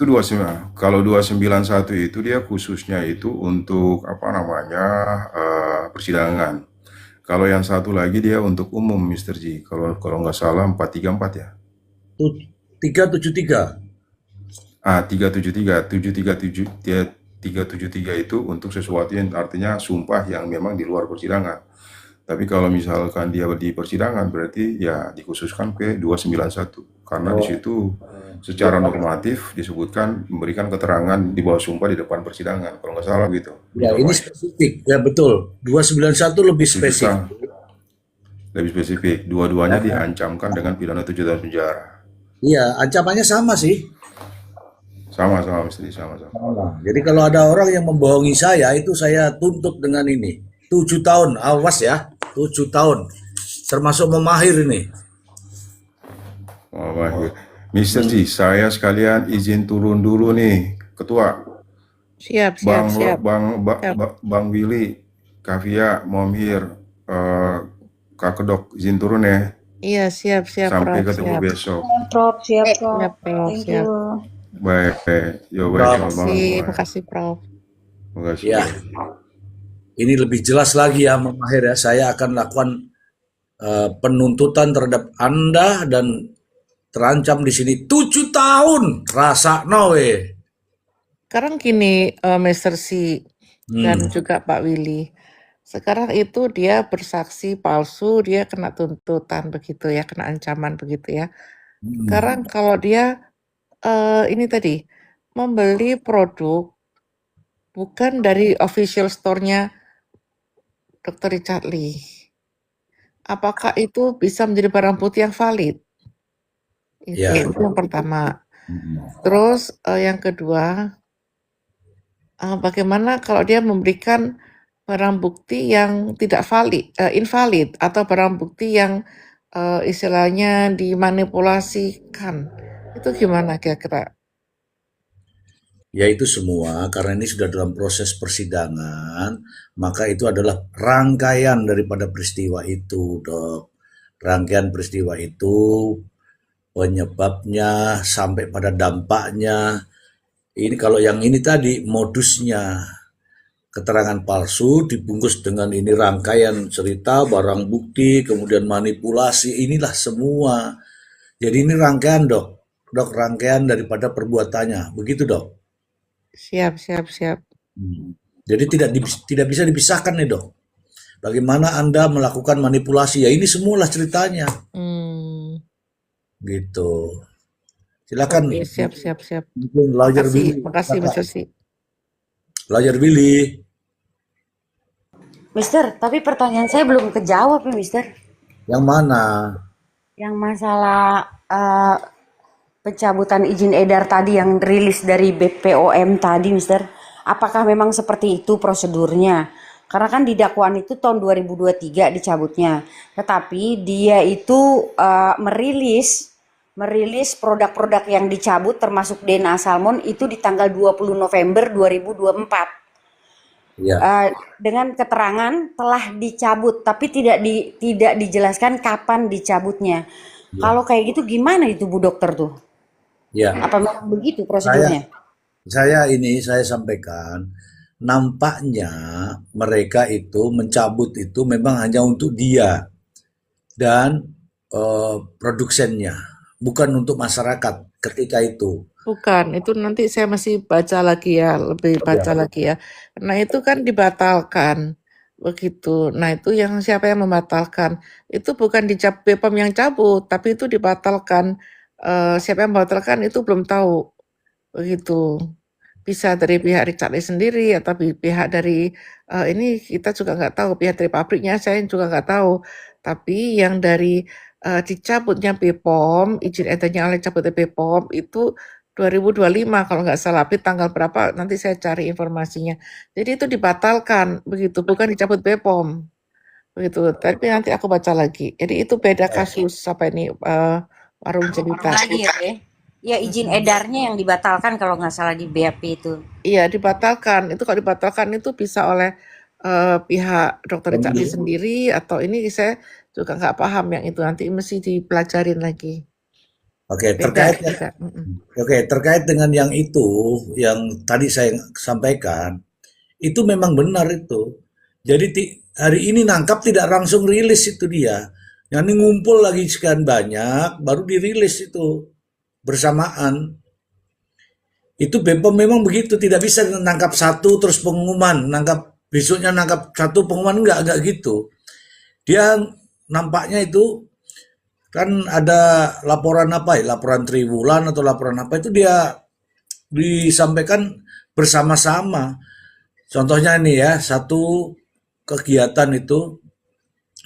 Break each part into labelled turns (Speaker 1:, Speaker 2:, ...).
Speaker 1: Itu 29. Kalau 291 itu dia khususnya itu untuk apa namanya persidangan. Kalau yang satu lagi dia untuk umum, Mister Ji. Kalau kalau nggak salah 434 ya.
Speaker 2: 373.
Speaker 1: 373, 737 dia 373 itu untuk sesuatu yang artinya sumpah yang memang di luar persidangan. Tapi kalau misalkan dia di persidangan berarti ya dikhususkan ke 291 karena di
Speaker 2: Oh,
Speaker 1: situ
Speaker 2: ya,
Speaker 1: secara normatif disebutkan memberikan keterangan di bawah sumpah di depan persidangan. Kalau nggak salah gitu,
Speaker 2: ya,
Speaker 1: Mr.
Speaker 2: ini
Speaker 1: White.
Speaker 2: spesifik. Ya betul. 291 lebih
Speaker 1: Itu
Speaker 2: spesifik.
Speaker 1: kan lebih spesifik. Dua-duanya diancamkan dengan pidana 7 tahun penjara.
Speaker 2: Iya, ancamannya sama sih.
Speaker 1: Sama-sama, misteri sama-sama.
Speaker 2: Jadi kalau ada orang yang membohongi saya, itu saya tuntut dengan ini. 7 tahun, awas ya. 7 tahun. Termasuk memahir ini.
Speaker 1: Oh, baik. Mister Ji, saya sekalian izin turun dulu nih, Ketua.
Speaker 3: Siap, siap,
Speaker 1: Bang
Speaker 3: siap. Siap.
Speaker 1: Bang Willy, Kavia, Momhir, eh, Kak Kedok, izin turun ya.
Speaker 3: Iya, siap, siap,
Speaker 1: Sampai
Speaker 3: Prof.
Speaker 1: ketemu
Speaker 3: Siap.
Speaker 1: besok.
Speaker 4: Prof, siap Prof.
Speaker 3: Siap, Prof.
Speaker 4: Thank
Speaker 3: Siap.
Speaker 4: you.
Speaker 1: Baik, yo baik,
Speaker 2: Prof.
Speaker 1: selamat malam semuanya.
Speaker 3: Makasih, Prof.
Speaker 1: Terima kasih.
Speaker 2: Ya, ini lebih jelas lagi ya, memahir ya. Saya akan lakukan penuntutan terhadap Anda dan terancam di sini 7 tahun. Rasa nowe.
Speaker 3: Sekarang gini, Mr. C dan juga Pak Willy. Sekarang itu dia bersaksi palsu, dia kena tuntutan begitu ya, kena ancaman begitu ya. Sekarang kalau dia ini tadi membeli produk bukan dari official store-nya Dr. Richard Lee, apakah itu bisa menjadi barang bukti yang valid?
Speaker 2: Ya.
Speaker 3: Itu yang pertama. Terus yang kedua, bagaimana kalau dia memberikan barang bukti yang tidak valid, invalid, atau barang bukti yang istilahnya dimanipulasikan? Itu gimana kira-kira?
Speaker 2: Ya itu semua karena ini sudah dalam proses persidangan, maka itu adalah rangkaian daripada peristiwa itu, Dok. Rangkaian peristiwa itu, penyebabnya sampai pada dampaknya. Ini kalau yang ini tadi modusnya keterangan palsu dibungkus dengan ini rangkaian cerita, barang bukti, kemudian manipulasi, inilah semua. Jadi ini rangkaian, Dok. Dok, rangkaian daripada perbuatannya. Begitu, Dok.
Speaker 3: Siap, siap, siap.
Speaker 2: Jadi tidak bisa dipisahkan nih, Dok. Bagaimana Anda melakukan manipulasi? Ya ini semualah ceritanya. Gitu. Silakan.
Speaker 3: Oke, siap, siap, siap.
Speaker 2: Mungkin Lawyer Billy.
Speaker 3: Makasih, Mr. C.
Speaker 2: Lawyer Billy.
Speaker 4: Mister, tapi pertanyaan saya belum kejawab ya, Mister.
Speaker 2: Yang mana?
Speaker 4: Yang masalah pencabutan izin edar tadi yang rilis dari BPOM tadi, Mister. Apakah memang seperti itu prosedurnya? Karena kan di dakwaan itu tahun 2023 dicabutnya. Tetapi dia itu merilis produk-produk yang dicabut termasuk DNA Salmon itu di tanggal 20 November 2024.
Speaker 2: Ya.
Speaker 4: Dengan keterangan telah dicabut, tapi tidak dijelaskan kapan dicabutnya. Kalau kayak gitu gimana itu Bu Dokter tuh?
Speaker 2: Ya.
Speaker 4: Apa memang begitu prosedurnya?
Speaker 2: Saya sampaikan, nampaknya mereka itu mencabut itu memang hanya untuk dia dan produsennya, bukan untuk masyarakat ketika itu.
Speaker 3: Bukan, itu nanti saya masih baca lagi ya, lebih baca lagi ya. Karena itu kan dibatalkan, begitu. Nah itu yang siapa yang membatalkan? Itu bukan di BPOM yang cabut, tapi itu dibatalkan. Siapa yang membatalkan itu belum tahu, begitu. Bisa dari pihak Richard Lee sendiri atau pihak dari ini kita juga nggak tahu, pihak dari pabriknya saya juga nggak tahu. Tapi yang dari dicabutnya BPOM, izin edarnya oleh cabutnya BPOM itu 2025 kalau nggak salah, tapi tanggal berapa nanti saya cari informasinya. Jadi itu dibatalkan, begitu, bukan dicabut BPOM, begitu. Tapi nanti aku baca lagi. Jadi itu beda kasus apa ini warung cerita.
Speaker 4: Lagi ya, ya izin edarnya yang dibatalkan kalau nggak salah di BAP itu.
Speaker 3: Iya dibatalkan. Itu kalau dibatalkan itu bisa oleh pihak Dokter Richard Lee sendiri atau ini saya juga nggak paham yang itu nanti mesti dipelajarin lagi.
Speaker 2: Oke,
Speaker 3: Beda, beda.
Speaker 2: terkait dengan yang itu, yang tadi saya sampaikan, itu memang benar itu. Jadi hari ini nangkap tidak langsung rilis itu dia. Yang ini ngumpul lagi sekian banyak, baru dirilis itu bersamaan. Itu BPOM memang begitu, tidak bisa nangkap satu terus pengumuman, nangkap besoknya nangkap satu pengumuman, enggak gitu. Dia nampaknya itu kan ada laporan apa ya, laporan triwulan atau laporan apa itu dia disampaikan bersama-sama. Contohnya ini ya, satu kegiatan itu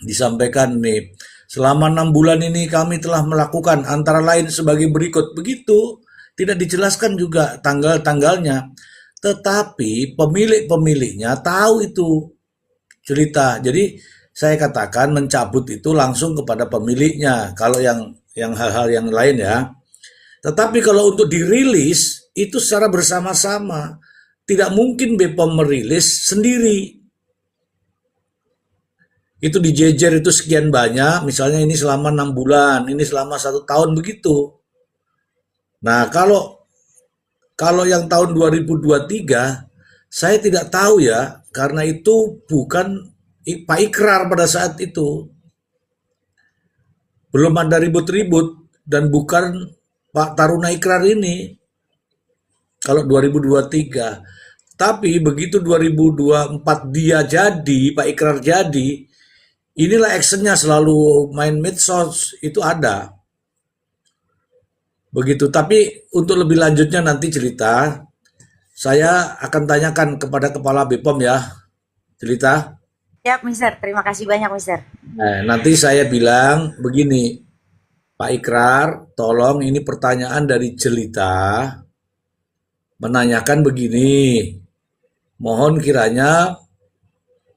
Speaker 2: disampaikan nih, selama 6 bulan ini kami telah melakukan antara lain sebagai berikut. Begitu, tidak dijelaskan juga tanggal-tanggalnya. Tetapi pemilik-pemiliknya tahu itu cerita. Jadi saya katakan mencabut itu langsung kepada pemiliknya. Kalau yang hal-hal yang lain ya. Tetapi kalau untuk dirilis itu secara bersama-sama. Tidak mungkin BPOM merilis sendiri. Itu dijejer itu sekian banyak, misalnya ini selama 6 bulan, ini selama 1 tahun begitu. Nah, kalau yang tahun 2023, saya tidak tahu ya, karena itu bukan Pak Ikrar pada saat itu. Belum ada ribut-ribut, dan bukan Pak Taruna Ikrar ini, kalau 2023. Tapi begitu 2024 dia jadi, Pak Ikrar jadi, inilah actionnya selalu main medsos, itu ada. Begitu, tapi untuk lebih lanjutnya nanti cerita, saya akan tanyakan kepada Kepala BPOM ya, cerita.
Speaker 4: Ya, Mister. Terima kasih banyak, Mister.
Speaker 2: Nah, nanti saya bilang begini, Pak Ikrar, tolong ini pertanyaan dari Jelita, menanyakan begini, mohon kiranya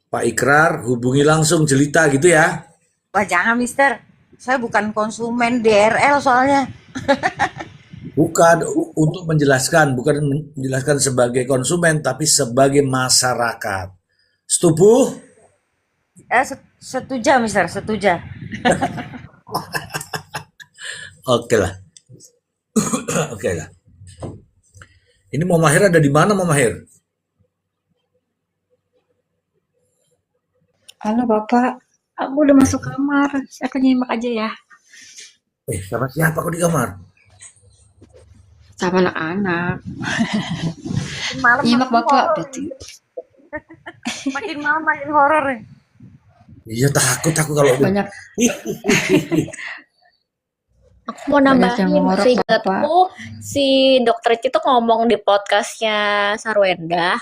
Speaker 2: Pak Ikrar hubungi langsung Jelita gitu ya.
Speaker 4: Wah, jangan, Mister. Saya bukan konsumen DRL soalnya.
Speaker 2: Bukan untuk menjelaskan, bukan menjelaskan sebagai konsumen, tapi sebagai masyarakat. Setuju?
Speaker 4: Setuju, Mister. Setuju.
Speaker 2: Oke lah. Oke lah. Ini Mama Mahir ada di mana, Mama Mahir?
Speaker 5: Halo Bapak, aku udah masuk kamar. Saya akan nyimak aja ya.
Speaker 2: Sama siapa kok di kamar?
Speaker 5: Sama anak-anak.
Speaker 4: Malam
Speaker 5: Nyimak
Speaker 4: makin
Speaker 5: Bapak
Speaker 4: horor.
Speaker 5: berarti.
Speaker 4: Makin malam makin horor nih.
Speaker 2: Iya, takut aku kalau
Speaker 5: Banyak
Speaker 6: Aku mau
Speaker 5: banyak yang
Speaker 6: nambahin,
Speaker 5: ngorok Bapak.
Speaker 6: seingatku si dokter itu ngomong di podcastnya Sarwenda,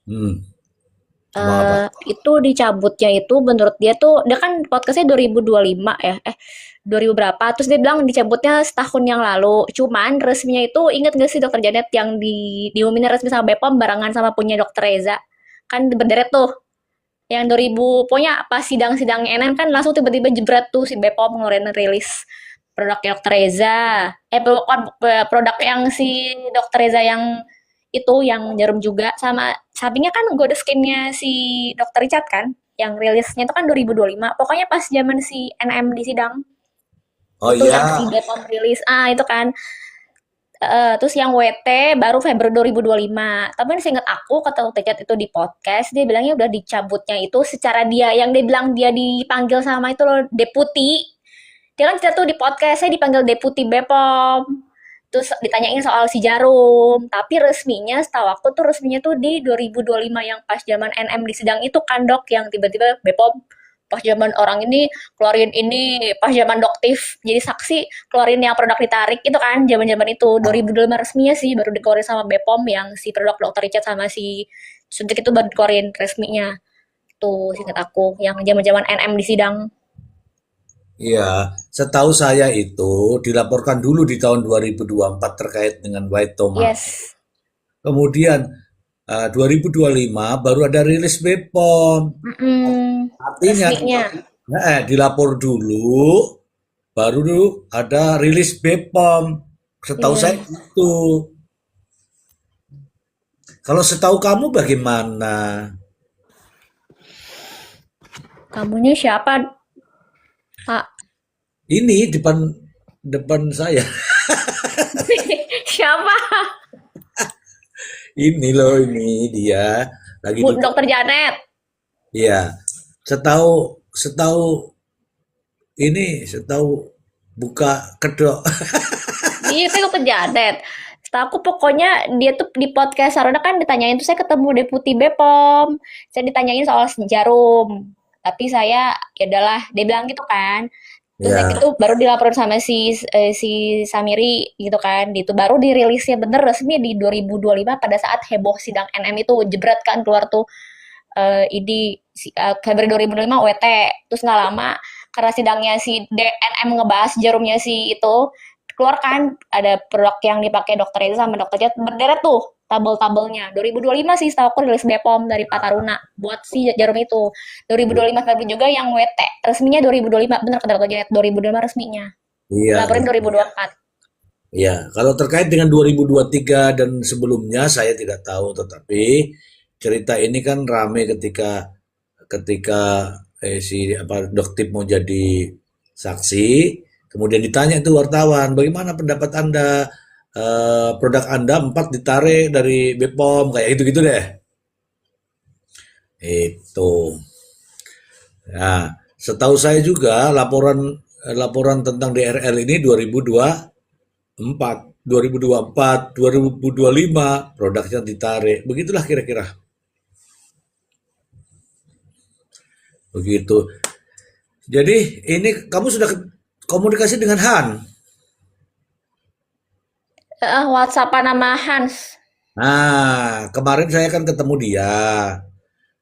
Speaker 2: Hmm, ngomong apa?
Speaker 6: itu dicabutnya itu menurut dia tuh, dia kan podcastnya 2025 ya, 2000 berapa, terus dia bilang dicabutnya setahun yang lalu, cuman resminya itu, inget gak sih dokter Janet yang diumumin resmi sama BPOM barengan sama punya dokter Reza, kan berderet tuh, yang 2000, pokoknya pas sidang-sidang NM kan langsung tiba-tiba jebret tuh si BPOM ngeluarin rilis produk dokter Reza, bukan produk yang si dokter Reza yang itu yang jarum juga, sama sampingnya kan Gold Skin-nya si dokter Richard kan, yang rilisnya itu kan 2025, pokoknya pas zaman si NM di sidang
Speaker 2: Oh
Speaker 6: itu yang si
Speaker 2: iya,
Speaker 6: BPOM rilis, itu kan. Terus yang WT baru Februari 2025. Tapi seingat aku kata Tecat itu di podcast, dia bilangnya udah dicabutnya itu secara dia, yang dia bilang dia dipanggil sama itu loh, deputi. Dia kan cerita tuh di podcast, saya dipanggil deputi BPOM. Terus ditanyain soal si jarum. Tapi resminya, setahu aku tuh resminya tuh di 2025 yang pas zaman NM di sidang itu kan dok, yang tiba-tiba BPOM pas zaman orang ini keluarin ini, pas zaman doktif jadi saksi keluarin yang produk ditarik itu kan, zaman-zaman itu 2025 resminya sih baru dikeluarin sama BPOM, yang si produk dokter Richard sama si suntik itu baru dikeluarin resminya tuh, singkat aku yang zaman-zaman NM di sidang.
Speaker 2: iya. Setahu saya itu dilaporkan dulu di tahun 2024 terkait dengan White Thomas.
Speaker 6: Yes.
Speaker 2: Kemudian 2025 baru ada rilis BPOM. Artinya
Speaker 6: Resminya.
Speaker 2: dilapor dulu, baru dulu ada rilis BPOM. Setahu
Speaker 6: Iya.
Speaker 2: saya itu. Kalau setahu kamu bagaimana?
Speaker 6: Kamunya siapa, Pak?
Speaker 2: Ini depan saya.
Speaker 6: Siapa?
Speaker 2: Ini loh, ini dia lagi
Speaker 6: Bu,
Speaker 2: duduk.
Speaker 6: Dokter Janet.
Speaker 2: Iya, setahu setahu setahu buka kedok.
Speaker 6: Iya, itu Dokter Janet. Setahu aku pokoknya dia tuh di podcast Sarona kan ditanyain tuh saya ketemu Deputi Bepom. Saya ditanyain soal jarum. Tapi saya ya udahlah, dia bilang gitu kan. Terus kayak
Speaker 2: Ya,
Speaker 6: gitu baru dilaporin sama si Samiri gitu kan. Itu baru dirilisnya bener resmi di 2025 pada saat heboh sidang NM itu jebret kan keluar tuh Februari 2005 WT. Terus nggak lama karena sidangnya si DNM ngebahas jarumnya si itu keluar kan ada produk yang dipakai dokter itu sama dokter Jat berderet tuh tabel-tabelnya 2025 sih setahu aku rilis Bepom dari Pak Taruna buat si jarum itu 2025 Februari juga yang WT resminya 2025 bener kata dokter Janet 2025 resminya
Speaker 2: iya,
Speaker 6: laporin 2024
Speaker 2: iya. Kalau terkait dengan 2023 dan sebelumnya saya tidak tahu, tetapi cerita ini kan rame ketika ketika si apa Doktip mau jadi saksi, kemudian ditanya itu wartawan, bagaimana pendapat Anda, produk Anda 4 ditarik dari Bepom, kayak gitu-gitu deh. Itu. Nah, setahu saya juga laporan tentang DRL ini 2024, 2025 produknya ditarik. Begitulah kira-kira. Begitu. Jadi ini kamu sudah komunikasi dengan Han.
Speaker 6: WhatsApp nama Hans
Speaker 2: Nah, kemarin saya kan ketemu dia.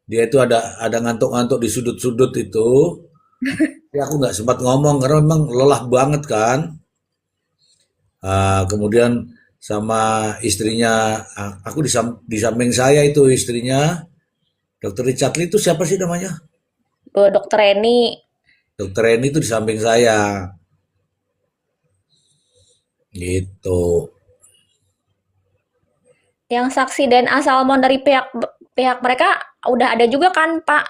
Speaker 2: Dia itu ada ngantuk-ngantuk di sudut-sudut itu. Ya aku nggak sempat ngomong karena memang lelah banget kan. Kemudian sama istrinya, aku di samping saya itu istrinya, Dokter Richard Lee itu siapa sih namanya?
Speaker 6: Dokter Reni
Speaker 2: Dokter Reni itu di samping saya, gitu.
Speaker 6: yang saksi dan Salmon dari pihak pihak mereka udah ada juga kan Pak.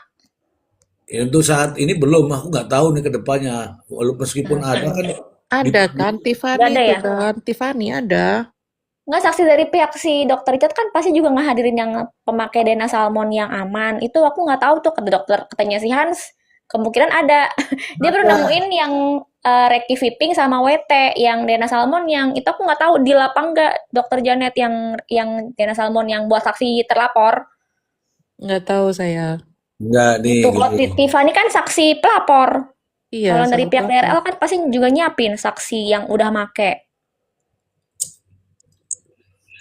Speaker 2: Ya, untuk saat ini belum, aku nggak tahu nih ke depannya. Walaupun meskipun ada kan
Speaker 3: Ada
Speaker 2: di-
Speaker 3: kan,
Speaker 6: Nggak
Speaker 3: Tiffany
Speaker 6: ada
Speaker 3: itu
Speaker 6: ya?
Speaker 3: kan, Tiffany ada.
Speaker 6: Nggak saksi dari pihak si dokter Richard kan pasti juga ngehadirin yang pemakai dana salmon yang aman. Itu aku nggak tahu tuh kata dokter katanya si Hans. Kemungkinan ada. Dia baru
Speaker 2: ada.
Speaker 6: nemuin yang Reki Viping sama WT yang dana salmon yang itu aku nggak tahu di lapang nggak dokter Janet yang dana salmon yang buat saksi terlapor.
Speaker 3: Nggak tahu saya.
Speaker 2: Nggak nih,
Speaker 6: Itu kalau
Speaker 2: gini.
Speaker 6: Tiffany kan saksi pelapor.
Speaker 3: Iya,
Speaker 6: Kalau dari
Speaker 3: sama
Speaker 6: pihak
Speaker 3: Papa.
Speaker 6: DRL kan pasti juga nyiapin saksi yang udah make.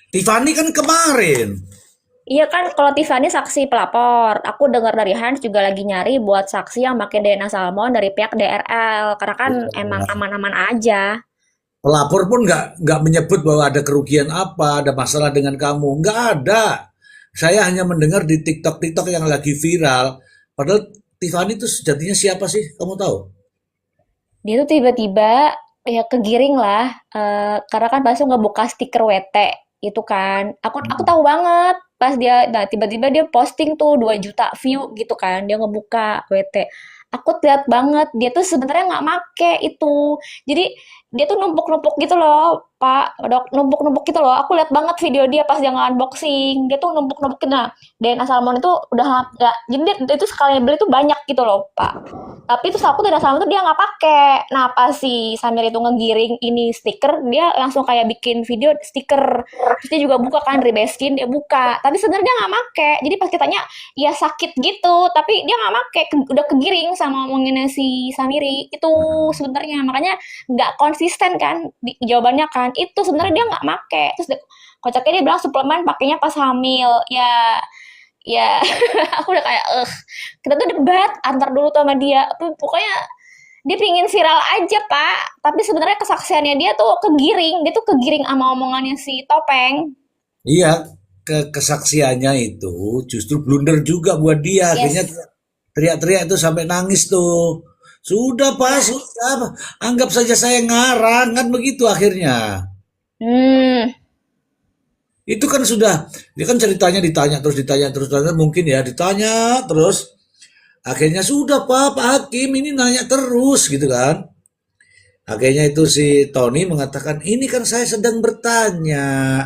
Speaker 2: Tiffany kan kemarin.
Speaker 6: Iya kan, kalau Tiffany saksi pelapor. Aku dengar dari Hans juga lagi nyari buat saksi yang pakai DNA salmon dari pihak DRL. Karena kan emang aman-aman aja.
Speaker 2: Pelapor pun nggak menyebut bahwa ada kerugian apa, ada masalah dengan kamu. Nggak ada. Saya hanya mendengar di TikTok yang lagi viral. Padahal Tiffany itu sejatinya siapa sih? Kamu tahu?
Speaker 6: Dia tuh tiba-tiba ya kegiring lah. Karena kan pasti ngebuka stiker WT itu kan. Aku tahu banget pas dia, nah tiba-tiba dia posting tuh 2 juta view gitu kan. Dia ngebuka WT. Aku lihat banget dia tuh sebenarnya nggak make itu. Jadi dia tuh numpuk-numpuk gitu loh, Pak. Dok, numpuk-numpuk gitu loh. Aku lihat banget video dia pas dia nge-unboxing. Dia tuh numpuk-numpuk nah. DNA salmon itu udah nggak. Jadi dia itu sekali beli tuh banyak gitu loh, Pak. Tapi terus aku DNA salmon tuh dia nggak pakai. Nah, pas si Samir itu ngegiring ini stiker, dia langsung kayak bikin video stiker. Terus dia juga buka kan rebaskin, dia buka. Tapi sebenarnya dia nggak make. Jadi pas kitanya ya sakit gitu, tapi dia nggak make. Udah kegiring sama omonginnya si Samiri. Itu sebenarnya makanya nggak konsisten kan jawabannya kan. Itu sebenarnya dia nggak make. Terus kocaknya dia bilang suplemen pakainya pas hamil. Ya aku udah kayak kita tuh debat antar dulu tuh sama dia. Pokoknya dia pingin viral aja Pak, tapi sebenarnya kesaksiannya dia tuh kegiring sama omongannya si Topeng.
Speaker 2: Iya, kesaksiannya itu justru blunder juga buat dia. Akhirnya
Speaker 6: Yes.
Speaker 2: teriak-teriak itu sampai nangis tuh. Sudah Pak, sudah. Anggap saja saya ngarang, kan begitu akhirnya.
Speaker 6: Hmm,
Speaker 2: Itu kan sudah, dia kan ceritanya ditanya terus, mungkin ya ditanya terus. Akhirnya sudah Pak Hakim ini nanya terus gitu kan. Akhirnya itu si Tony mengatakan, ini kan saya sedang bertanya.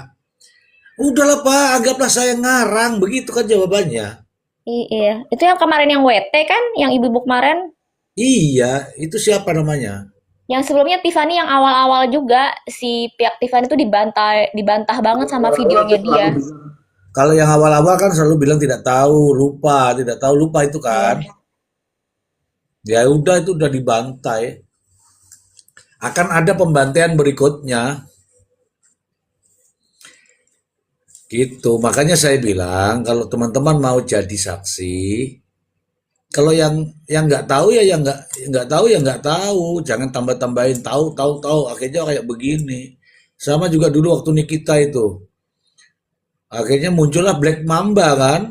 Speaker 2: Udahlah Pak, anggaplah saya ngarang. Begitu kan jawabannya.
Speaker 6: Iya, itu yang kemarin yang WT kan, yang ibu-ibu kemarin.
Speaker 2: Iya, itu siapa namanya?
Speaker 6: Yang sebelumnya Tiffany yang awal-awal juga si pihak Tiffany itu dibantah banget sama videonya dia.
Speaker 2: Kalau yang awal-awal kan selalu bilang tidak tahu, lupa itu kan.
Speaker 6: Iya.
Speaker 2: Ya udah itu udah dibantai. Akan ada pembantaian berikutnya. Gitu. Makanya saya bilang kalau teman-teman mau jadi saksi, kalau yang nggak tahu ya yang nggak tahu ya nggak tahu. Jangan tambah-tambahin tahu. Akhirnya kayak begini. Sama juga dulu waktu Nikita itu. Akhirnya muncullah Black Mamba kan.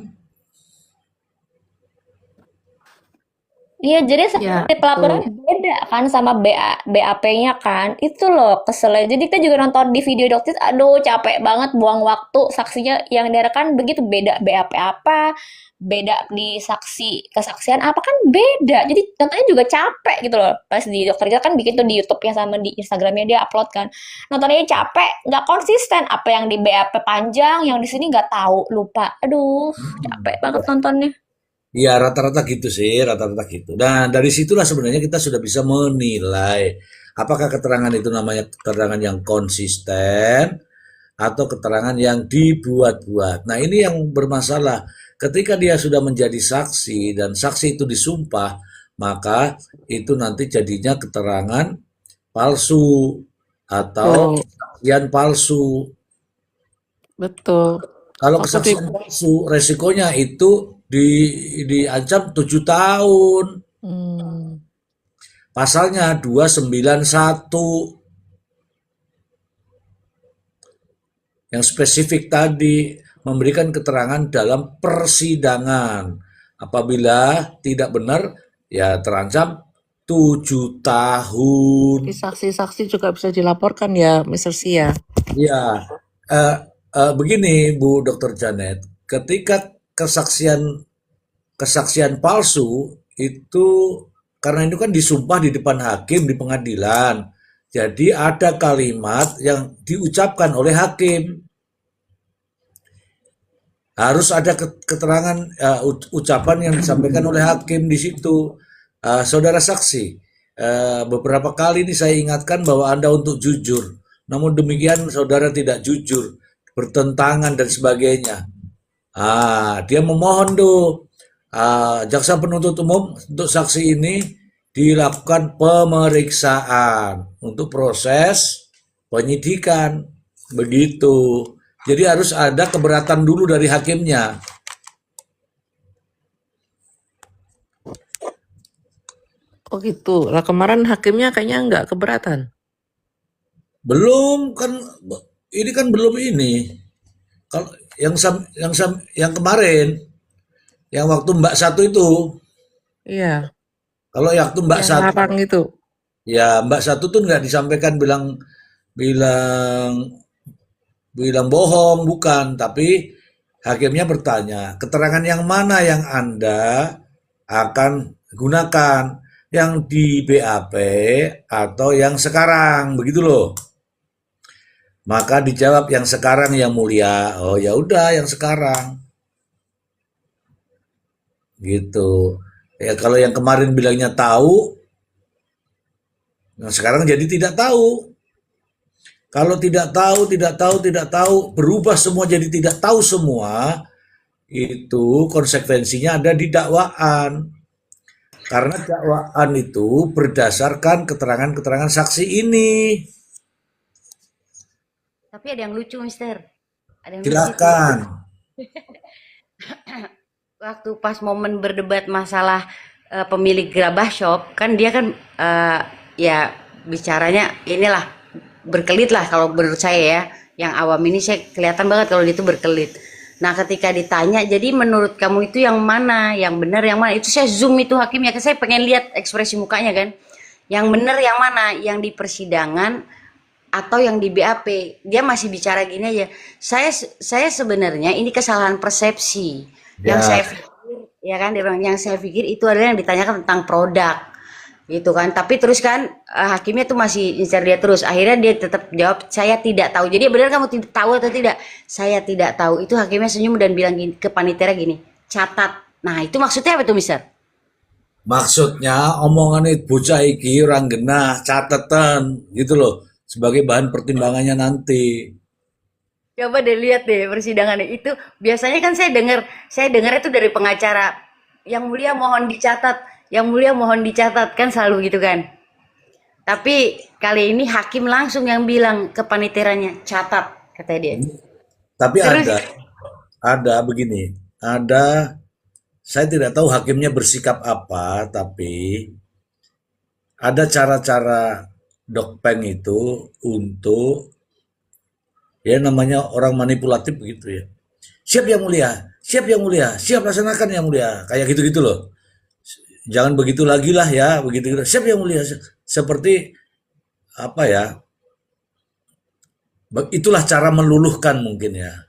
Speaker 6: Iya, jadi
Speaker 3: Ya,
Speaker 6: si pelaporan
Speaker 3: betul.
Speaker 6: beda kan sama BAP-nya kan. Itu loh keselnya. Jadi kita juga nonton di video dokter, aduh capek banget buang waktu. Saksinya yang direkan begitu beda BAP apa, beda di kesaksian apa kan beda. Jadi nontonnya juga capek gitu loh. Pas di dokter kita kan bikin tuh di YouTube-nya sama di Instagramnya dia upload kan. Nontonnya capek, nggak konsisten. Apa yang di BAP panjang, yang di sini nggak tahu, lupa. Aduh, capek banget nontonnya.
Speaker 2: Ya rata-rata gitu sih, rata-rata gitu. Dan dari situlah sebenarnya kita sudah bisa menilai apakah keterangan itu namanya keterangan yang konsisten atau keterangan yang dibuat-buat. Nah, ini yang bermasalah. Ketika dia sudah menjadi saksi dan saksi itu disumpah, maka itu nanti jadinya keterangan palsu atau
Speaker 3: Betul.
Speaker 2: kesaksian palsu.
Speaker 3: Betul.
Speaker 2: Kalau
Speaker 3: Waktu di
Speaker 2: kesaksian palsu, resikonya itu diancam 7 tahun.
Speaker 3: hmm,
Speaker 2: Pasalnya 291 yang spesifik tadi memberikan keterangan dalam persidangan. Apabila tidak benar, ya terancam 7 tahun.
Speaker 3: saksi-saksi juga bisa dilaporkan ya, Mr. Sia.
Speaker 2: Ya, eh, begini Bu Dr. Janet, ketika kesaksian palsu itu karena itu kan disumpah di depan hakim di pengadilan. Jadi ada kalimat yang diucapkan oleh hakim. Harus ada keterangan ucapan yang disampaikan oleh hakim di situ. Saudara saksi, beberapa kali ini saya ingatkan bahwa Anda untuk jujur. Namun demikian saudara tidak jujur, bertentangan dan sebagainya. Dia memohon tuh jaksa penuntut umum untuk saksi ini dilakukan pemeriksaan untuk proses penyidikan. Begitu. Jadi harus ada keberatan dulu dari hakimnya.
Speaker 3: Oh gitu. Lah kemarin hakimnya kayaknya nggak keberatan.
Speaker 2: Belum kan ini kan belum ini. Kalau yang kemarin yang waktu Mbak satu itu,
Speaker 3: Iya,
Speaker 2: kalau waktu Mbak
Speaker 3: yang
Speaker 2: satu
Speaker 3: larang itu.
Speaker 2: ya Mbak satu tuh nggak disampaikan bilang bilang bilang bohong, bukan, tapi hakimnya bertanya, keterangan yang mana yang Anda akan gunakan, yang di BAP atau yang sekarang, begitu loh. Maka dijawab yang sekarang yang mulia. Oh ya udah yang sekarang, gitu. Ya kalau yang kemarin bilangnya tahu, yang sekarang jadi tidak tahu. Kalau tidak tahu, berubah semua jadi tidak tahu semua, itu konsekuensinya ada di dakwaan. Karena dakwaan itu berdasarkan keterangan-keterangan saksi ini.
Speaker 4: Tapi ada yang lucu, Mister. Ada yang lucu tuh.
Speaker 2: Silakan.
Speaker 4: Waktu pas momen berdebat masalah pemilik Gerabah Shop, kan dia kan ya bicaranya inilah berkelit lah kalau menurut saya ya. Yang awam ini saya kelihatan banget kalau dia itu berkelit. Nah, ketika ditanya, jadi menurut kamu itu yang mana? Yang benar yang mana? Itu saya zoom itu hakimnya, saya pengen lihat ekspresi mukanya kan. Yang benar yang mana? Yang di persidangan atau yang di BAP? Dia masih bicara gini aja. Saya sebenarnya ini kesalahan persepsi. Yang saya
Speaker 2: Ya,
Speaker 4: pikir, ya kan, dia bilang yang saya pikir itu adalah yang ditanyakan tentang produk. gitu kan. Tapi terus kan hakimnya tuh masih incar dia terus. Akhirnya dia tetap jawab saya tidak tahu. Jadi benar kamu tidak tahu atau tidak? Saya tidak tahu. Itu hakimnya senyum dan bilang gini, ke panitia gini, catat. Nah itu maksudnya apa tuh Mister?
Speaker 2: Maksudnya omongan itu bocah iki orang genah catatan gitu loh sebagai bahan pertimbangannya nanti.
Speaker 4: Coba deh lihat deh persidangannya itu. Biasanya kan saya dengar itu dari pengacara. Yang mulia mohon dicatat, yang mulia mohon dicatat kan selalu gitu kan. Tapi kali ini hakim langsung yang bilang ke paniteranya catat kata dia.
Speaker 2: Tapi
Speaker 4: Terus
Speaker 2: ada begini, ada saya tidak tahu hakimnya bersikap apa, tapi ada cara-cara dokpeng itu untuk ya namanya orang manipulatif begitu ya. Siap yang mulia, siap yang mulia, siap laksanakan yang mulia. Kayak gitu-gitu loh. Jangan begitu lagi lah ya, begitu. Siap yang mulia. Seperti apa ya? Itulah cara meluluhkan mungkin ya.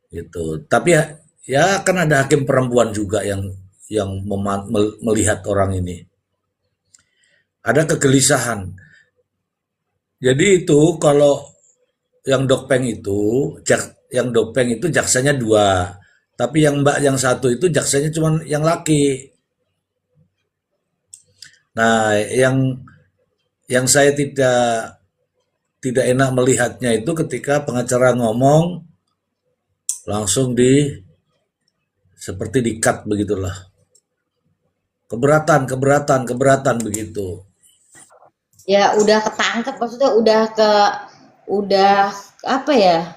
Speaker 2: Gitu. Tapi ya kan ada hakim perempuan juga yang melihat orang ini. Ada kegelisahan. Jadi itu kalau yang dokpeng itu jaksanya dua, tapi yang mbak yang satu itu jaksanya cuma yang laki. Nah, yang saya tidak enak melihatnya itu ketika pengacara ngomong langsung seperti di-cut begitulah. Keberatan begitu.
Speaker 4: ya udah ketangkep maksudnya udah apa ya?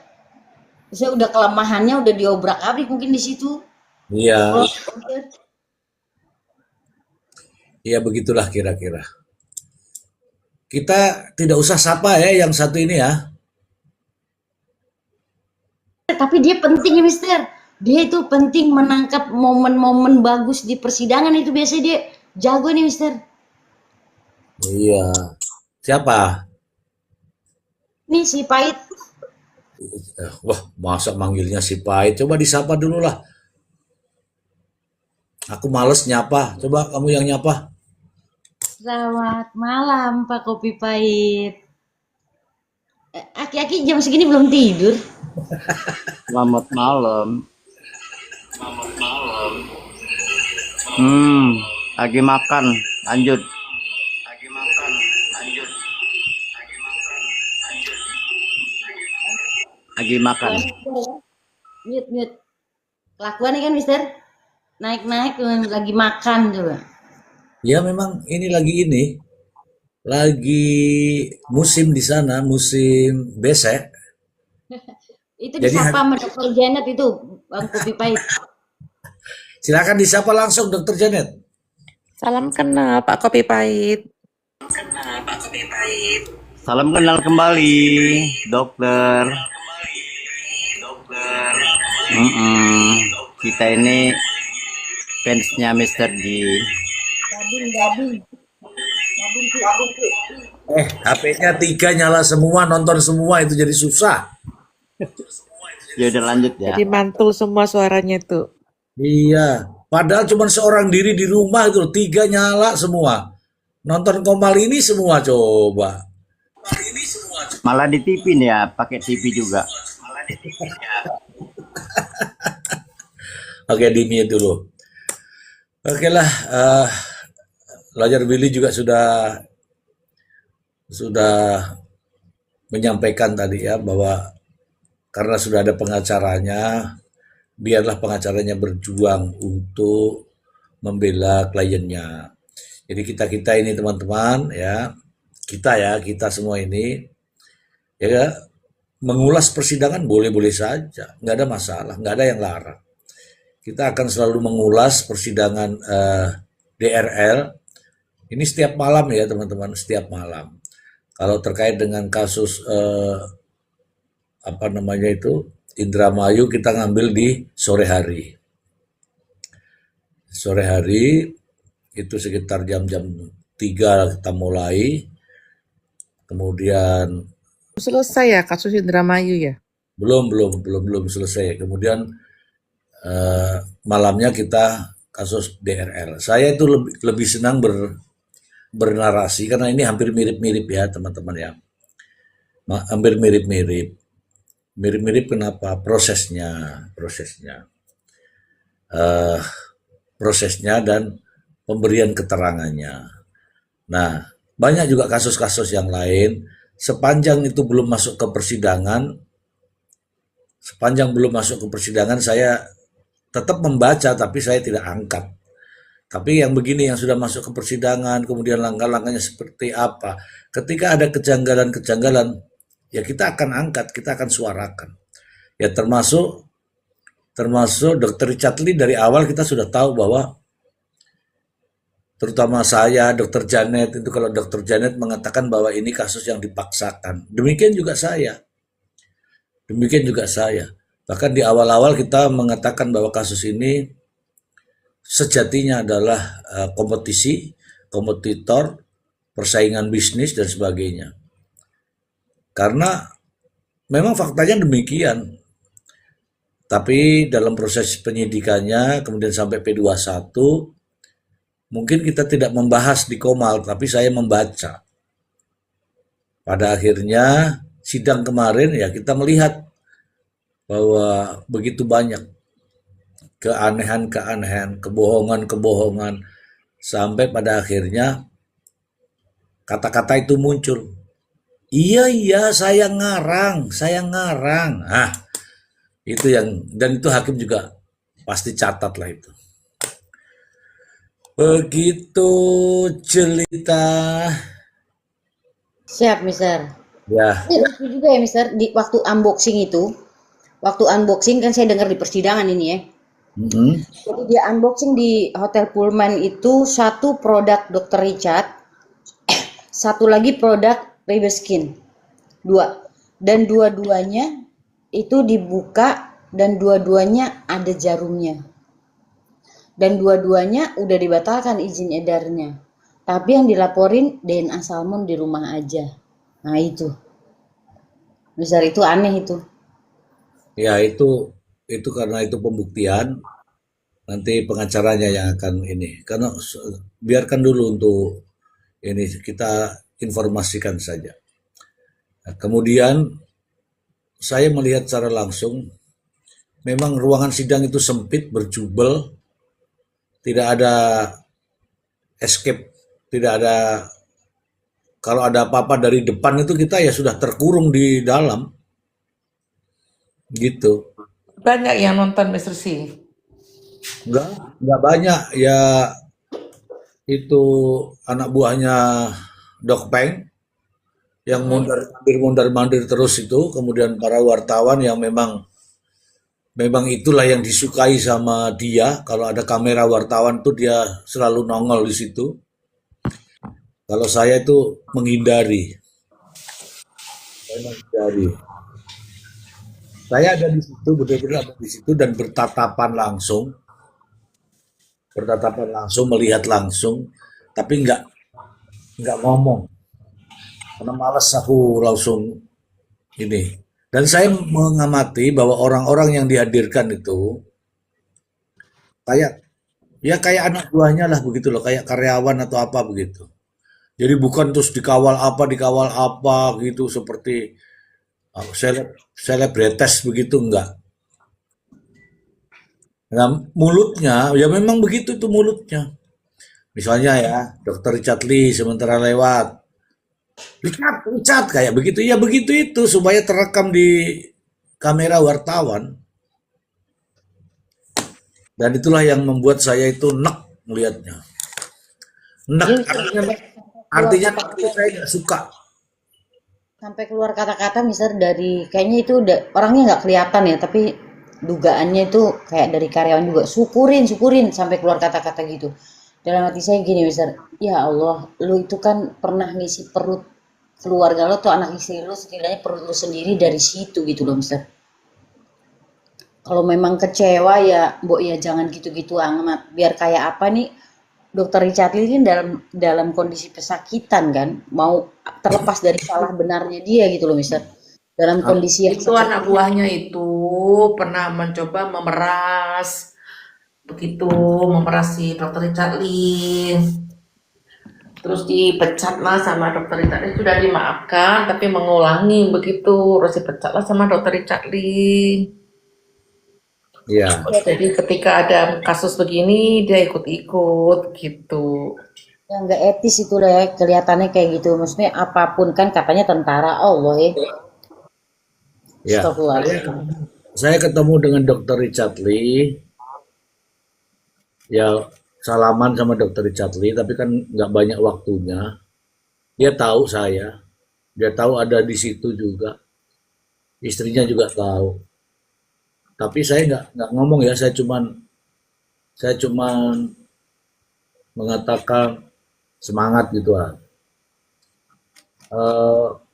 Speaker 4: Saya udah kelemahannya udah diobrak-abrik mungkin di situ.
Speaker 2: Iya,
Speaker 4: Oh,
Speaker 2: iya begitulah kira-kira. Kita tidak usah sapa ya yang satu ini ya.
Speaker 4: tapi dia penting ya Mister. Dia itu penting menangkap momen-momen bagus di persidangan itu biasanya dia jago nih Mister.
Speaker 2: Iya. Siapa?
Speaker 4: Nih si Pait.
Speaker 2: Wah, masa manggilnya si Pahit. Coba disapa dulu lah. Aku males nyapa. Coba kamu yang nyapa.
Speaker 4: Selamat malam Pak Kopi Pait. Aki-aki jam segini belum tidur.
Speaker 7: Selamat malam. Lagi makan. Lanjut. Lagi makan.
Speaker 4: Mute. Kelakuan nih kan Mister. Naik-naik lagi makan coba.
Speaker 2: Ya memang ini lagi musim di sana, musim besek.
Speaker 4: Itu
Speaker 2: Jadi
Speaker 4: disapa sama Dokter Janet itu Bang Kopi Pait.
Speaker 2: silakan disapa langsung Dokter Janet.
Speaker 3: Salam kenal Pak Kopi Pahit.
Speaker 7: Salam kenal kembali, dokter. Kita ini fansnya Mr. G.
Speaker 4: Gabung.
Speaker 2: HP-nya 3 nyala semua, nonton semua itu jadi susah.
Speaker 7: Ya udah lanjut ya.
Speaker 3: Jadi mantul semua suaranya itu.
Speaker 2: Iya, padahal cuma seorang diri di rumah itu 3 nyala semua. Nonton Kompas ini semua coba.
Speaker 7: Malah di TV nih ya, pakai TV juga.
Speaker 2: Oke, di mute dulu. Oke lah, Lawyer Willy juga sudah menyampaikan tadi ya bahwa karena sudah ada pengacaranya, biarlah pengacaranya berjuang untuk membela kliennya. Jadi kita ini teman-teman ya, kita semua ini ya mengulas persidangan boleh-boleh saja, nggak ada masalah, nggak ada yang larang. Kita akan selalu mengulas persidangan DRL ini setiap malam ya teman-teman, setiap malam. Kalau terkait dengan kasus Indramayu kita ngambil di sore hari. Sore hari itu sekitar jam-jam 3 kita mulai. Kemudian
Speaker 3: Selesai ya kasus Indramayu ya?
Speaker 2: belum selesai. Kemudian malamnya kita kasus DRL. Saya itu lebih senang bernarasi karena ini hampir mirip-mirip ya teman-teman ya. Hampir mirip-mirip. Mirip-mirip kenapa? Eh, prosesnya dan pemberian keterangannya. Nah, banyak juga kasus-kasus yang lain. Sepanjang itu belum masuk ke persidangan, saya tetap membaca, tapi saya tidak angkat. Tapi yang begini yang sudah masuk ke persidangan, kemudian langkah-langkahnya seperti apa. Ketika ada kejanggalan-kejanggalan, ya kita akan angkat, kita akan suarakan. Ya termasuk Dr. Richard Lee dari awal kita sudah tahu bahwa terutama saya, Dr. Janet, itu kalau Dr. Janet mengatakan bahwa ini kasus yang dipaksakan. Demikian juga saya. Bahkan di awal-awal kita mengatakan bahwa kasus ini sejatinya adalah kompetitor, persaingan bisnis dan sebagainya. Karena memang faktanya demikian. Tapi dalam proses penyidikannya kemudian sampai P21 mungkin kita tidak membahas di Komal, tapi saya membaca. Pada akhirnya sidang kemarin ya kita melihat bahwa begitu banyak keanehan-keanehan, kebohongan-kebohongan, sampai pada akhirnya kata-kata itu muncul. Iya, saya ngarang. Ah, itu dan itu hakim juga pasti catat lah itu. Begitu cerita.
Speaker 4: Siap, Mister.
Speaker 2: Ya.
Speaker 4: Ini lucu juga ya, Mister, di waktu unboxing kan saya dengar di persidangan ini ya. Jadi dia unboxing di Hotel Pullman itu satu produk Dr. Richard, satu lagi produk Ribeskin, 2. Dan dua-duanya itu dibuka dan dua-duanya ada jarumnya. Dan dua-duanya udah dibatalkan izin edarnya. Tapi yang dilaporin DNA salmon di rumah aja. Nah itu. Besar itu aneh itu.
Speaker 2: Ya itu karena itu pembuktian, nanti pengacaranya yang akan ini. Karena biarkan dulu untuk ini kita informasikan saja. Nah, kemudian saya melihat secara langsung, memang ruangan sidang itu sempit, berjubel, tidak ada escape, tidak ada, kalau ada apa-apa dari depan itu kita ya sudah terkurung di dalam. Gitu.
Speaker 3: Banyak yang nonton Mr. C.
Speaker 2: Enggak banyak ya, itu anak buahnya Dok Peng yang mondar-mandir terus itu, kemudian para wartawan yang memang itulah yang disukai sama dia. Kalau ada kamera wartawan tuh dia selalu nongol di situ. Kalau saya itu menghindari. Saya ada di situ, betul-betul ada di situ dan bertatapan langsung, melihat langsung, tapi nggak ngomong, karena malas aku langsung ini. Dan saya mengamati bahwa orang-orang yang dihadirkan itu kayak anak buahnya lah begitu loh, kayak karyawan atau apa begitu. Jadi bukan terus dikawal apa gitu seperti selebritas begitu, enggak. Nah, mulutnya ya memang begitu itu mulutnya. Misalnya ya, Dr. Richard Lee sementara lewat, Richard kayak begitu, ya begitu itu supaya terekam di kamera wartawan. Dan itulah yang membuat saya itu nek melihatnya. Nek artinya saya nggak suka.
Speaker 4: Sampai keluar kata-kata Mister dari kayaknya itu udah orangnya nggak kelihatan ya, tapi dugaannya itu kayak dari karyawan juga. Syukurin sampai keluar kata-kata gitu. Dalam hati saya gini Mister, ya Allah, lu itu kan pernah ngisi perut keluarga lo tuh anak istri lu, setidaknya perut lu sendiri dari situ gitu loh Mister. Kalau memang kecewa ya, Mbok ya jangan gitu-gitu amat. Biar kayak apa nih, Dokter Richard Lee ini dalam kondisi pesakitan kan, mau terlepas dari salah benarnya dia gitu loh, Mister. Dalam kondisi yang
Speaker 3: Itu anak buahnya itu pernah mencoba memeras, begitu memeras si Dr. Richard Lee. Terus dipecat lah sama dokter Richard Lee, sudah dimaafkan tapi mengulangi begitu, terus dipecat lah sama dokter Richard Lee.
Speaker 2: Ya,
Speaker 3: Jadi ketika ada kasus begini dia ikut-ikut gitu.
Speaker 4: Yang nggak etis itu lah kelihatannya kayak gitu. Maksudnya apapun kan katanya tentara Allah ya.
Speaker 2: ya.
Speaker 4: Astagfirullahaladzim.
Speaker 2: Saya ketemu dengan Dokter Richard Lee, ya salaman sama Dokter Richard Lee, tapi kan nggak banyak waktunya. Dia tahu saya, dia tahu ada di situ juga, istrinya juga tahu. Tapi saya nggak ngomong ya, saya cuman mengatakan semangat gitu lah.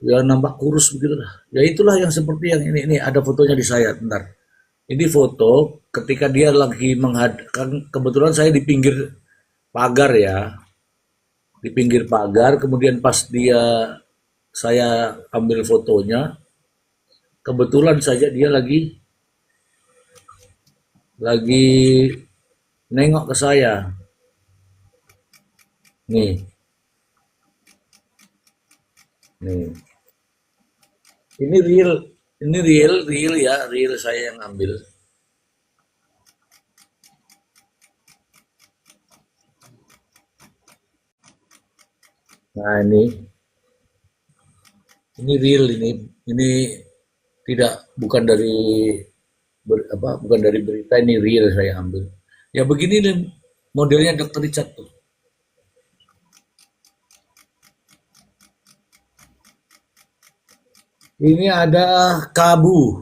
Speaker 2: Ya nampak kurus begitu lah. Ya itulah yang seperti yang ini ada fotonya di saya, bentar. Ini foto ketika dia lagi menghadapkan, kebetulan saya di pinggir pagar ya, di pinggir pagar, kemudian pas saya ambil fotonya, kebetulan saja dia lagi nengok ke saya. Nih, nih. Ini real ya, real saya yang ambil. Nah ini real ini tidak bukan dari berita, ini real saya ambil. Ya begini nih modelnya Dokter Richard tuh. Ini ada Kabu.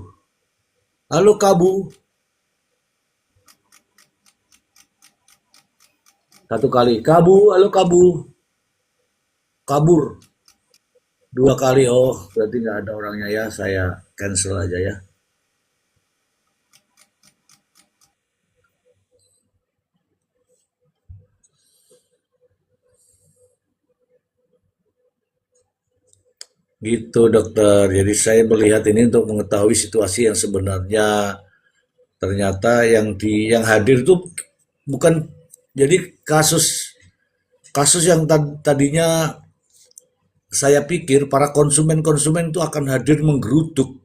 Speaker 2: Halo Kabu. Satu kali. Kabu, halo Kabu. Kabur. Dua kali. Oh, berarti nggak ada orangnya ya. Saya cancel aja ya. Gitu dokter. Jadi saya melihat ini untuk mengetahui situasi yang sebenarnya. Ternyata yang hadir itu bukan, jadi kasus yang tadinya saya pikir para konsumen itu akan hadir menggeruduk.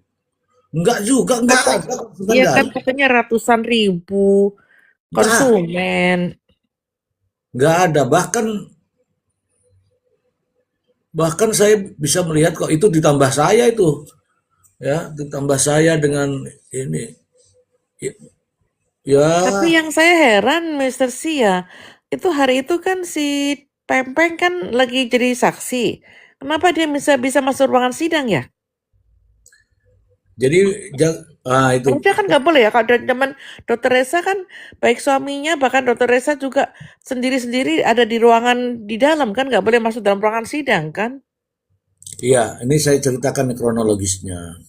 Speaker 2: Enggak juga, enggak ada.
Speaker 3: Iya kan katanya ratusan ribu konsumen.
Speaker 2: Enggak ada. Bahkan saya bisa melihat kok itu ditambah saya itu. Ya, ditambah saya dengan ini. Ya,
Speaker 3: Tapi yang saya heran Mr. Sia, itu hari itu kan si Pempeng kan lagi jadi saksi. Kenapa dia bisa masuk ruangan sidang ya?
Speaker 2: jadi itu
Speaker 3: Harusnya kan nggak boleh ya. Kalau dari zaman Dokter Resa kan baik suaminya bahkan Dokter Resa juga sendiri-sendiri ada di ruangan di dalam kan, nggak boleh masuk dalam ruangan sidang kan?
Speaker 2: iya, ini saya ceritakan kronologisnya.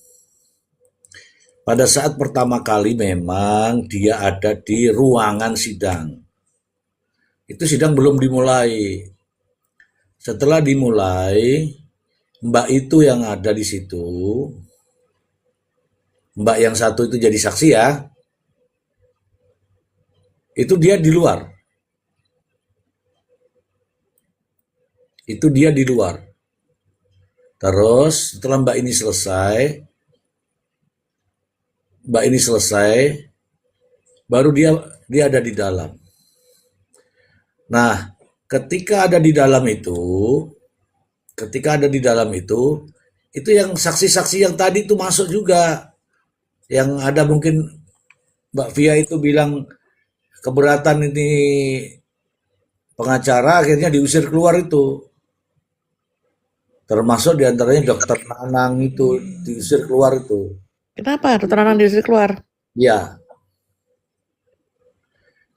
Speaker 2: Pada saat pertama kali memang dia ada di ruangan sidang. Itu sidang belum dimulai. Setelah dimulai, Mbak itu yang ada di situ, Mbak yang satu itu jadi saksi ya, itu dia di luar. Itu dia di luar. Terus setelah Mbak ini selesai, baru dia ada di dalam. Nah, ketika ada di dalam itu yang saksi-saksi yang tadi itu masuk juga. Yang ada mungkin Mbak Via itu bilang keberatan ini pengacara, akhirnya diusir keluar itu. Termasuk diantaranya Dokter Nanang itu diusir keluar itu.
Speaker 3: Kenapa Dokter Nanang diusir keluar?
Speaker 2: Ya.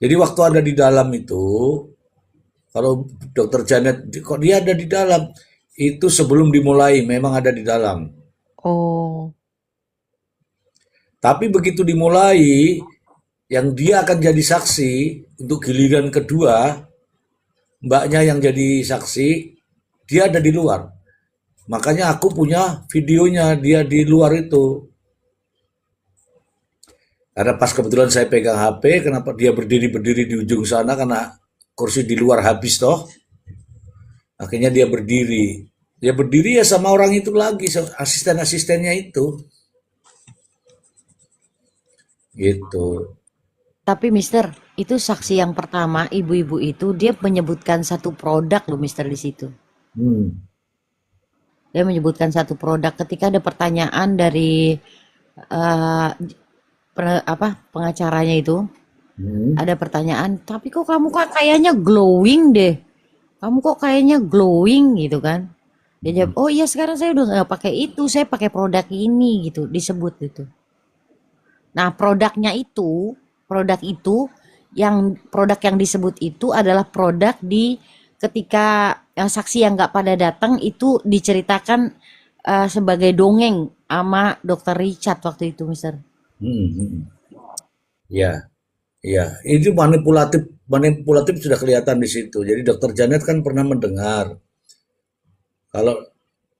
Speaker 2: Jadi waktu ada di dalam itu, kalau Dokter Janet, kok dia ada di dalam? Itu sebelum dimulai, memang ada di dalam.
Speaker 3: Oh.
Speaker 2: Tapi begitu dimulai, yang dia akan jadi saksi untuk giliran kedua, mbaknya yang jadi saksi, dia ada di luar. Makanya aku punya videonya dia di luar itu. Karena pas kebetulan saya pegang HP, kenapa dia berdiri di ujung sana, karena kursi di luar habis toh. Akhirnya dia berdiri. Dia berdiri ya sama orang itu lagi, asisten-asistennya itu. Gitu.
Speaker 4: Tapi Mister, itu saksi yang pertama, ibu-ibu itu dia menyebutkan satu produk loh Mister di situ.
Speaker 2: Hmm.
Speaker 4: Dia menyebutkan satu produk ketika ada pertanyaan dari eh, pengacaranya itu.
Speaker 2: Hmm.
Speaker 4: Ada pertanyaan, tapi kok kamu kok kayaknya glowing deh. Kamu kok kayaknya glowing gitu kan. Dia jawab, oh iya sekarang saya udah nggak pakai itu, saya pakai produk ini gitu, disebut itu. Nah produk yang disebut itu adalah produk di ketika saksi yang nggak pada datang itu diceritakan sebagai dongeng sama Dokter Richard waktu itu, Mister.
Speaker 2: Hmm. Hmm. Ya, ya. Itu manipulatif sudah kelihatan di situ. Jadi Dokter Janet kan pernah mendengar kalau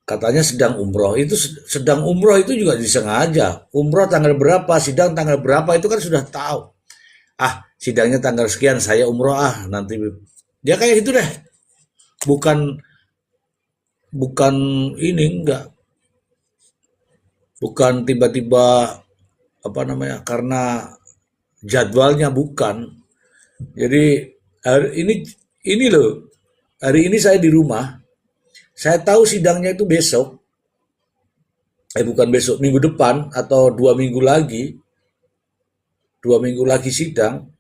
Speaker 2: katanya sedang umroh itu sedang umroh itu juga disengaja. Umroh tanggal berapa, sidang tanggal berapa itu kan sudah tahu. Ah, sidangnya tanggal sekian, saya umroh nanti. Dia kayak gitu deh. Bukan bukan ini enggak. Bukan tiba-tiba apa namanya karena jadwalnya bukan. Jadi ini loh. Hari ini saya di rumah. Saya tahu sidangnya itu besok. Bukan besok, minggu depan atau 2 minggu lagi. 2 minggu lagi sidang.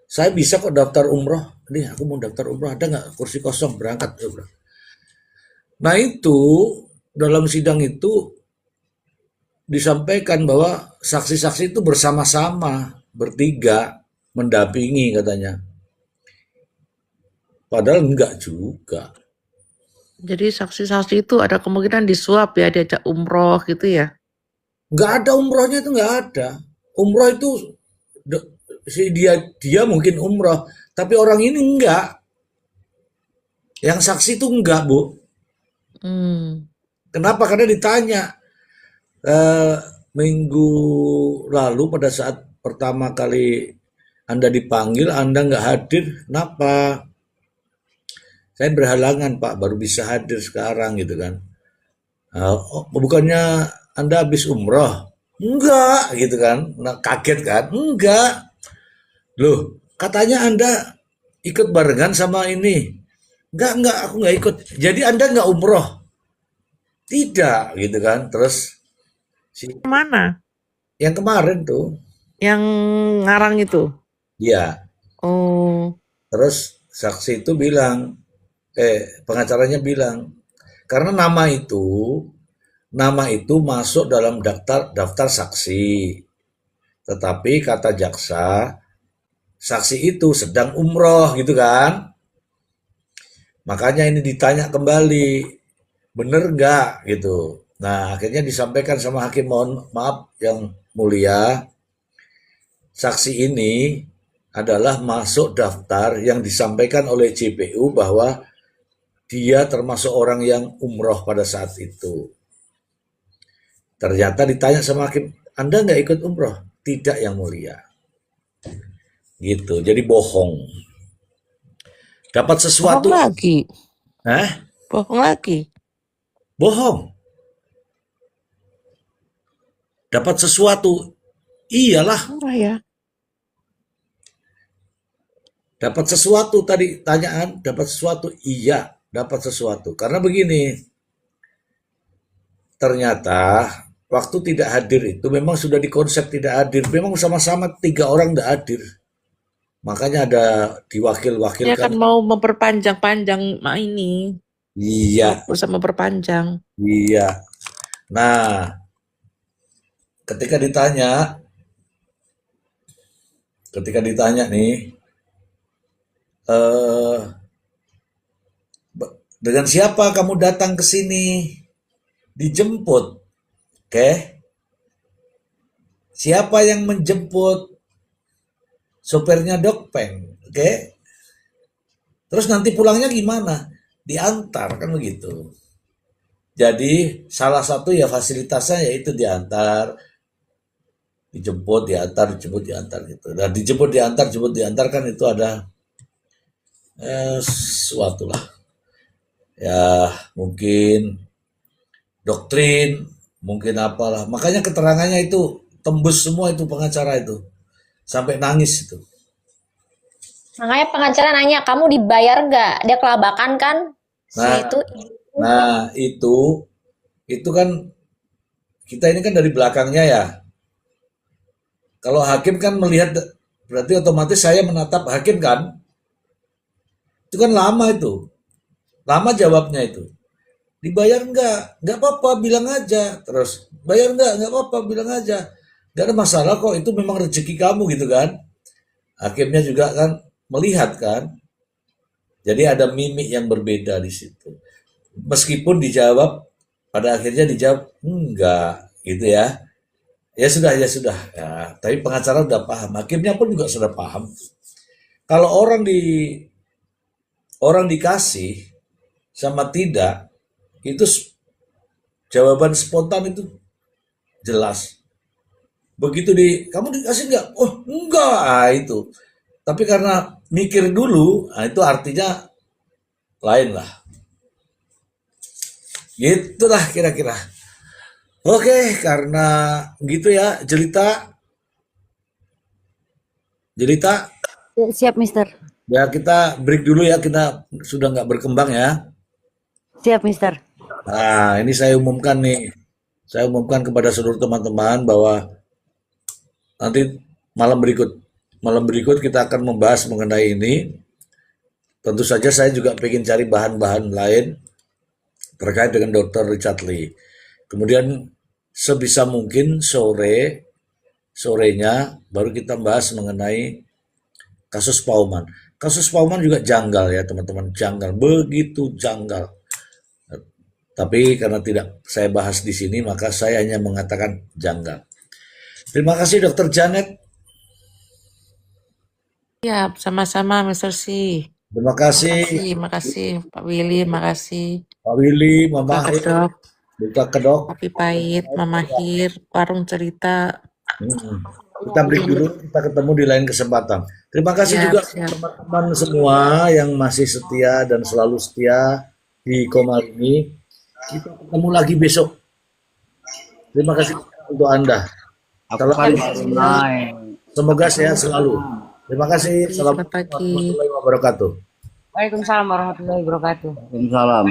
Speaker 2: Saya bisa kok daftar umroh. Nih aku mau daftar umroh, ada nggak kursi kosong berangkat. Nah itu dalam sidang itu disampaikan bahwa saksi-saksi itu bersama-sama bertiga mendampingi katanya. Padahal enggak juga.
Speaker 3: Jadi saksi-saksi itu ada kemungkinan disuap ya, diajak umroh gitu ya.
Speaker 2: Enggak ada umrohnya itu enggak ada. Umroh itu dia mungkin umroh, tapi orang ini enggak. Yang saksi itu enggak, Bu. Kenapa? Karena ditanya minggu lalu pada saat pertama kali Anda dipanggil, Anda nggak hadir. Kenapa? Saya berhalangan, Pak, baru bisa hadir sekarang gitu kan. Bukannya Anda habis umroh? Enggak, gitu kan. Nah, kaget kan? Enggak. Loh, katanya Anda ikut barengan sama ini. Enggak, aku nggak ikut. Jadi Anda nggak umroh? Tidak, gitu kan. Terus
Speaker 3: Mana?
Speaker 2: yang kemarin tuh.
Speaker 3: Yang ngarang itu?
Speaker 2: Iya.
Speaker 3: Oh.
Speaker 2: Terus saksi itu bilang, pengacaranya bilang, karena nama itu masuk dalam daftar saksi. Tetapi kata jaksa, saksi itu sedang umroh gitu kan. Makanya ini ditanya kembali, bener nggak gitu. Nah akhirnya disampaikan sama hakim, mohon maaf yang mulia, saksi ini adalah masuk daftar yang disampaikan oleh JPU bahwa dia termasuk orang yang umroh pada saat itu. Ternyata ditanya sama hakim, Anda nggak ikut umroh? Tidak yang mulia. Gitu, jadi bohong. Dapat sesuatu.
Speaker 3: Bohong lagi.
Speaker 2: Bohong
Speaker 3: lagi.
Speaker 2: Bohong. Dapat sesuatu. Iyalah.
Speaker 3: Murah ya.
Speaker 2: Dapat sesuatu tadi tanyaan, dapat sesuatu. Iya, dapat sesuatu. Karena begini, ternyata waktu tidak hadir itu memang sudah dikonsep tidak hadir. Memang sama-sama 3 orang tidak hadir. Makanya ada diwakil-wakilkan.
Speaker 3: Dia kan mau memperpanjang ini.
Speaker 2: Iya.
Speaker 3: Berusaha memperpanjang.
Speaker 2: Iya. Nah, ketika ditanya nih, dengan siapa kamu datang ke sini? Dijemput. Oke. Siapa yang menjemput? Sopirnya Dokpeng. Oke. Terus nanti pulangnya gimana? Diantar, kan begitu. Jadi salah satu ya fasilitasnya yaitu diantar, dijemput, diantar, dijemput, diantar gitu. Dan dijemput, diantar, jemput, diantar kan itu ada suatu lah. ya mungkin doktrin, mungkin apalah. Makanya keterangannya itu tembus semua itu pengacara itu. Sampai nangis itu.
Speaker 6: Makanya pengacara nanya, kamu dibayar nggak? Dia kelabakan kan? Si
Speaker 2: Nah,
Speaker 6: itu.
Speaker 2: nah itu kan kita ini kan dari belakangnya ya. Kalau hakim kan melihat berarti otomatis saya menatap hakim kan. Itu kan lama itu. Lama jawabnya itu. Dibayar nggak apa-apa bilang aja. Terus bayar nggak apa-apa bilang aja. Nggak ada masalah kok, itu memang rezeki kamu gitu kan. Hakimnya juga kan melihat kan. Jadi ada mimik yang berbeda di situ. Meskipun dijawab, pada akhirnya dijawab enggak gitu ya. Ya sudah, ya sudah. Ya, tapi pengacara udah paham, hakimnya pun juga sudah paham. Kalau orang dikasih sama tidak, itu jawaban spontan itu jelas. Begitu kamu dikasih nggak? Oh enggak, itu. Tapi karena mikir dulu, itu artinya lain lah. Gitulah kira-kira. Oke, karena gitu ya, Jelita,
Speaker 4: Siap, Mister.
Speaker 2: ya kita break dulu ya, kita sudah nggak berkembang ya.
Speaker 4: Siap, Mister.
Speaker 2: Nah, ini saya umumkan nih, saya umumkan kepada seluruh teman-teman bahwa nanti malam berikut kita akan membahas mengenai ini. Tentu saja saya juga ingin cari bahan-bahan lain terkait dengan Dr. Richard Lee. Kemudian sebisa mungkin sorenya baru kita bahas mengenai kasus Pauman. Kasus Pauman juga janggal ya teman-teman, janggal, begitu janggal. Tapi karena tidak saya bahas di sini, maka saya hanya mengatakan janggal. Terima kasih Dr. Janet.
Speaker 3: Ya, sama-sama Mr. C.
Speaker 2: Terima kasih
Speaker 3: Makasih Pak Willy, makasih
Speaker 2: Pak Willy, Mama
Speaker 3: Pak
Speaker 2: Hir,
Speaker 3: Kedok,
Speaker 2: Duta Kedok.
Speaker 3: Papi Pahit, Mama Hir, Warung Cerita.
Speaker 2: Kita break dulu, kita ketemu di lain kesempatan. Terima kasih
Speaker 3: Siap,
Speaker 2: juga
Speaker 3: siap.
Speaker 2: teman-teman semua yang masih setia dan selalu setia di Komal ini. Kita ketemu lagi besok. Terima kasih untuk Anda. Salam semoga sehat selalu. Terima kasih.
Speaker 3: Selamat pagi.
Speaker 2: Assalamualaikum warahmatullahi wabarakatuh.
Speaker 4: Waalaikumsalam warahmatullahi wabarakatuh.
Speaker 7: Waalaikumsalam.